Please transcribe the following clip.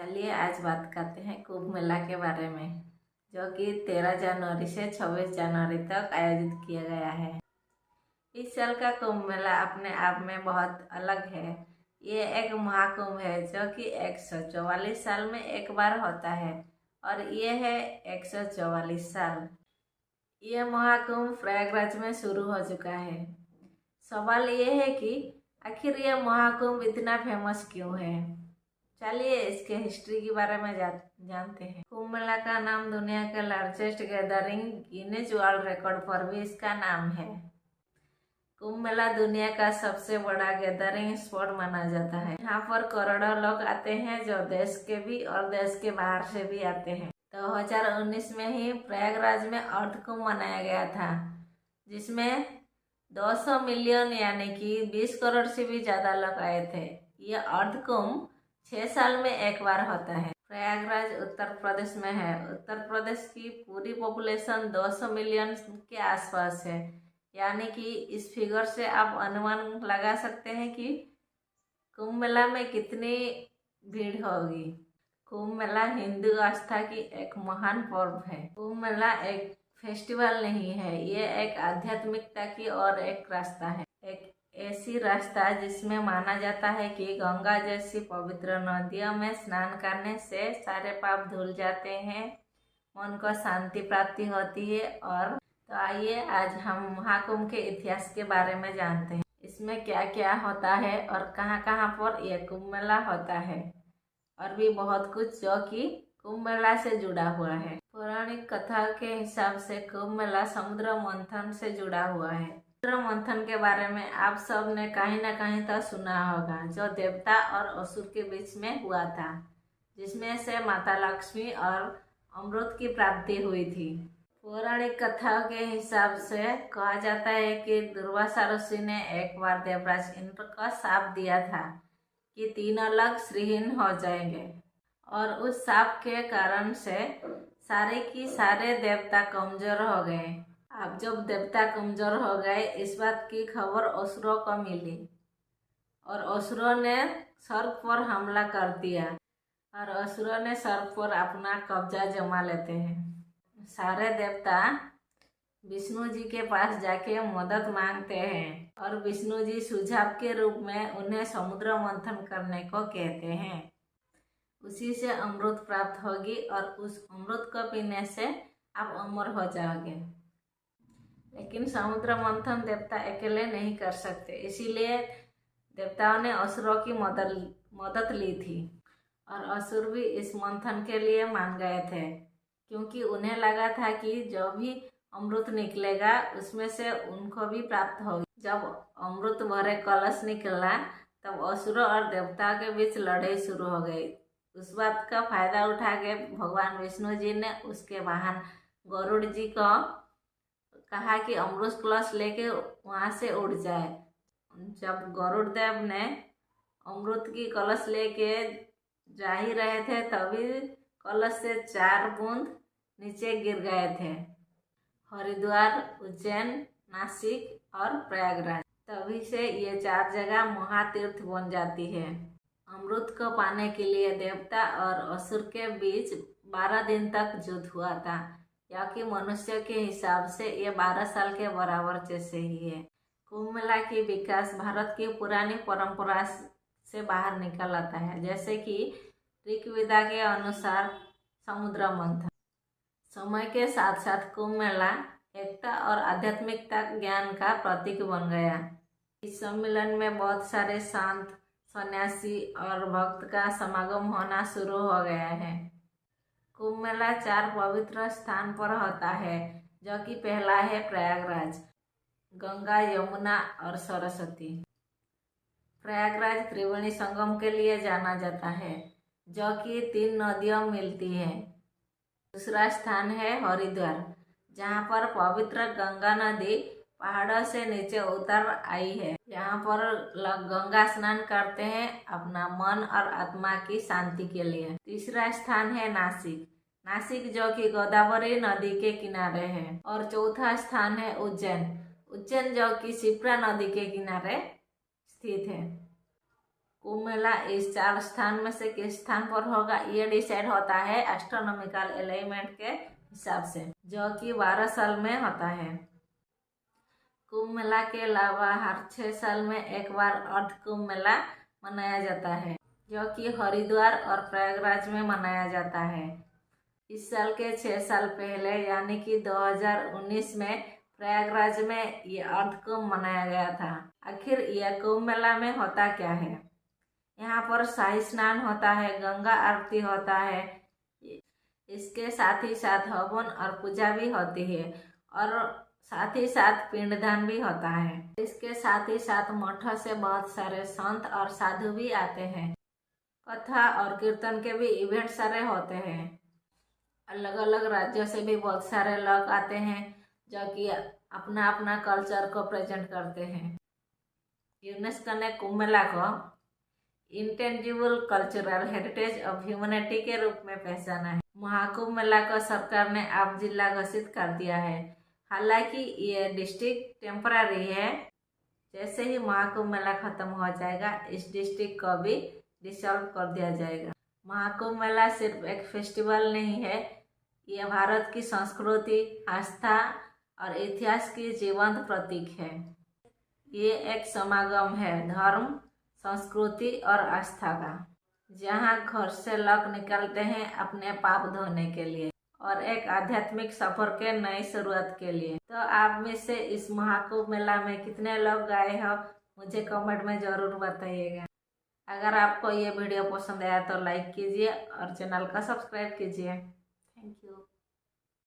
चलिए आज बात करते हैं कुंभ मेला के बारे में, जो कि 13 जनवरी से 26 जनवरी तक आयोजित किया गया है। इस साल का कुंभ मेला अपने आप में बहुत अलग है। ये एक महाकुंभ है जो कि 144 साल में एक बार होता है और ये है 144 साल। ये महाकुंभ प्रयागराज में शुरू हो चुका है। सवाल ये है कि आखिर ये महाकुंभ इतना फेमस क्यों है। चलिए इसके हिस्ट्री के बारे में जानते हैं। कुंभ मेला का नाम दुनिया के largest gathering Guinness world record पर भी इसका नाम है। कुंभ मेला दुनिया का सबसे बड़ा गैदरिंग स्पॉट माना जाता है। यहाँ पर करोड़ों लोग आते हैं, जो देश के भी और देश के बाहर से भी आते हैं। 2019 में ही प्रयागराज में अर्थ कुंभ मनाया गया था, जिसमें 200 मिलियन यानी कि 20 करोड़ से भी ज्यादा लोग आए थे। यह अर्थ कुंभ 6 साल में एक बार होता है। प्रयागराज उत्तर प्रदेश में है। उत्तर प्रदेश की पूरी पॉपुलेशन 200 मिलियन के आसपास है, यानी कि इस फिगर से आप अनुमान लगा सकते हैं कि कुंभ मेला में कितनी भीड़ होगी। कुंभ मेला हिंदू आस्था की एक महान पर्व है। कुंभ मेला एक फेस्टिवल नहीं है, ये एक आध्यात्मिकता की और एक रास्ता है। एक ऐसी रास्ता जिसमें माना जाता है कि गंगा जैसी पवित्र नदियों में स्नान करने से सारे पाप धुल जाते हैं, मन को शांति प्राप्ति होती है। और तो आइए आज हम महाकुंभ के इतिहास के बारे में जानते हैं। इसमें क्या क्या होता है और कहाँ कहाँ पर यह कुंभ मेला होता है, और भी बहुत कुछ जो कि कुंभ मेला से जुड़ा हुआ है। पौराणिक कथा के हिसाब से कुंभ मेला समुद्र मंथन से जुड़ा हुआ है। समुद्र मंथन के बारे में आप सब ने कहीं ना कहीं तो सुना होगा, जो देवता और असुर के बीच में हुआ था, जिसमें से माता लक्ष्मी और अमृत की प्राप्ति हुई थी। पौराणिक कथाओं के हिसाब से कहा जाता है कि दुर्वासा ऋषि ने एक बार देवराज इंद्र को शाप दिया था कि तीनों लोग श्रीहीन हो जाएंगे, और उस शाप के कारण से सारे की सारे देवता कमजोर हो गए। अब जब देवता कमजोर हो गए, इस बात की खबर असुरों को मिली और असुरों ने स्वर्ग पर हमला कर दिया, और असुरों ने स्वर्ग पर अपना कब्जा जमा लेते हैं। सारे देवता विष्णु जी के पास जाके मदद मांगते हैं, और विष्णु जी सुझाव के रूप में उन्हें समुद्र मंथन करने को कहते हैं। उसी से अमृत प्राप्त होगी और उस अमृत को पीने से आप अमर हो जाओगे। लेकिन समुद्र मंथन देवता अकेले नहीं कर सकते, इसीलिए देवताओं ने असुरों की मदद ली थी, और असुर भी इस मंथन के लिए मान गए थे, क्योंकि उन्हें लगा था कि जो भी अमृत निकलेगा उसमें से उनको भी प्राप्त होगी। जब अमृत भरे कलश निकला, तब असुरों और देवताओं के बीच लड़ाई शुरू हो गई। उस बात का फायदा उठा के भगवान विष्णु जी ने उसके वाहन गरुड़ जी को कहा कि अमृत कलश लेके वहां से उड़ जाए। जब गरुड़ देव ने अमृत की कलश लेके जा ही रहे थे, तभी कलश से 4 बूंद नीचे गिर गए थे। हरिद्वार, उज्जैन, नासिक और प्रयागराज। तभी से ये 4 जगह महातीर्थ बन जाती है। अमृत को पाने के लिए देवता और असुर के बीच 12 दिन तक युद्ध हुआ था, या कि मनुष्य के हिसाब से ये 12 साल के बराबर जैसे ही है। कुंभ मेला की विकास भारत की पुरानी परंपरा से बाहर निकल आता है, जैसे कि ऋग्वेदा के अनुसार समुद्र मंथन। समय के साथ साथ कुंभ मेला एकता और आध्यात्मिकता ज्ञान का प्रतीक बन गया। इस सम्मेलन में बहुत सारे संत, सन्यासी और भक्त का समागम होना शुरू हो गया है। कुंभ मेला 4 पवित्र स्थान पर होता है, जो कि पहला है प्रयागराज, गंगा, यमुना और सरस्वती। प्रयागराज त्रिवेणी संगम के लिए जाना जाता है, जो कि 3 नदियों मिलती है। दूसरा स्थान है हरिद्वार, जहाँ पर पवित्र गंगा नदी पहाड़ों से नीचे उतर आई है। यहाँ पर लोग गंगा स्नान करते हैं अपना मन और आत्मा की शांति के लिए। तीसरा स्थान है नासिक, जो कि गोदावरी नदी के किनारे है। और चौथा स्थान है उज्जैन, जो कि शिप्रा नदी के किनारे स्थित है। कुंभ मेला इस 4 स्थान में से किस स्थान पर होगा ये डिसाइड होता है एस्ट्रोनॉमिकल अलाइनमेंट के हिसाब से, जो कि 12 साल में होता है। कुंभ मेला के अलावा हर 6 साल में एक बार अर्ध कुंभ मेला मनाया जाता है, जो कि हरिद्वार और प्रयागराज में मनाया जाता है। इस साल के 6 साल पहले यानी कि 2019 में प्रयागराज में ये अर्ध कुंभ मनाया गया था। आखिर यह कुंभ मेला में होता क्या है? यहाँ पर शाही स्नान होता है, गंगा आरती होता है, इसके साथ ही साथ हवन और पूजा भी होती है और साथ ही साथ पिंडदान भी होता है। इसके साथ ही साथ मठों से बहुत सारे संत और साधु भी आते हैं। कथा और कीर्तन के भी इवेंट सारे होते हैं। अलग अलग राज्यों से भी बहुत सारे लोग आते हैं जो कि अपना अपना कल्चर को प्रेजेंट करते हैं। यूनेस्को ने कुंभ मेला को intangible cultural heritage of humanity के रूप में पहचाना है। महाकुंभ मेला को सरकार ने अब जिला घोषित कर दिया है। हालांकि ये डिस्ट्रिक्ट टेम्पररी है। जैसे ही महाकुंभ मेला खत्म हो जाएगा इस डिस्ट्रिक्ट को भी डिसॉल्व कर दिया जाएगा। महाकुंभ मेला सिर्फ एक फेस्टिवल नहीं है, ये भारत की संस्कृति, आस्था और इतिहास की जीवंत प्रतीक है। ये एक समागम है धर्म, संस्कृति और आस्था का, जहाँ घर से लोग निकलते हैं अपने पाप धोने के लिए और एक आध्यात्मिक सफर के नई शुरुआत के लिए। तो आप में से इस महाकुंभ मेला में कितने लोग गए हो मुझे कमेंट में ज़रूर बताइएगा। अगर आपको ये वीडियो पसंद आया तो लाइक कीजिए और चैनल को सब्सक्राइब कीजिए।